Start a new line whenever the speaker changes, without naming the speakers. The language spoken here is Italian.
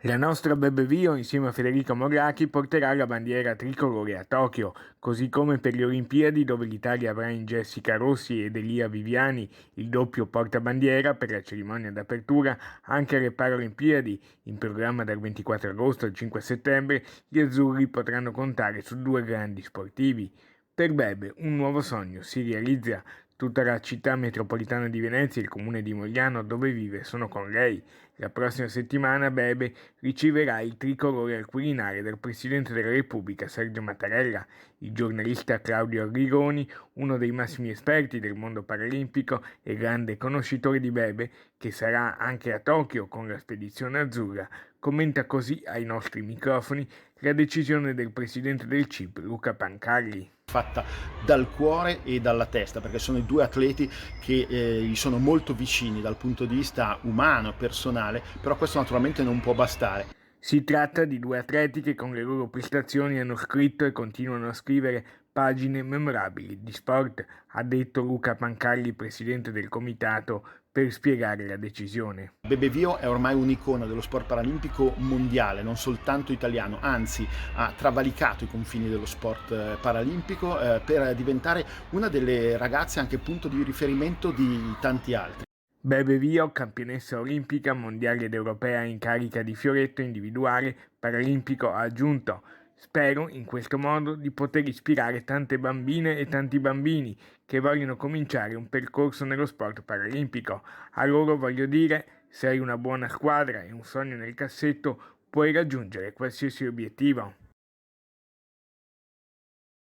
La nostra Bebe Vio, insieme a Federica Moracchi, porterà la bandiera tricolore a Tokyo, così come per le Olimpiadi dove l'Italia avrà in Jessica Rossi ed Elia Viviani il doppio portabandiera per la cerimonia d'apertura. Anche alle Paralimpiadi, in programma dal 24 agosto al 5 settembre, gli azzurri potranno contare su due grandi sportivi. Per Bebe un nuovo sogno si realizza. Tutta la città metropolitana di Venezia e il comune di Mogliano dove vive sono con lei. La prossima settimana Bebe riceverà il tricolore al Quirinale dal Presidente della Repubblica Sergio Mattarella. Il giornalista Claudio Arrigoni, uno dei massimi esperti del mondo paralimpico e grande conoscitore di Bebe, che sarà anche a Tokyo con la spedizione azzurra, commenta così ai nostri microfoni la decisione del Presidente del CIP Luca Pancalli.
Fatta dal cuore e dalla testa, perché sono i due atleti che gli sono molto vicini dal punto di vista umano, personale, però questo naturalmente non può bastare.
Si tratta di due atleti che con le loro prestazioni hanno scritto e continuano a scrivere pagine memorabili di sport, ha detto Luca Pancalli, presidente del comitato, per spiegare la decisione.
Bebe Vio è ormai un'icona dello sport paralimpico mondiale, non soltanto italiano, anzi ha travalicato i confini dello sport paralimpico per diventare una delle ragazze anche punto di riferimento di tanti altri.
Bebe Vio, campionessa olimpica, mondiale ed europea in carica di fioretto individuale paralimpico, ha aggiunto: spero in questo modo di poter ispirare tante bambine e tanti bambini che vogliono cominciare un percorso nello sport paralimpico. A loro voglio dire, se hai una buona squadra e un sogno nel cassetto, puoi raggiungere qualsiasi obiettivo.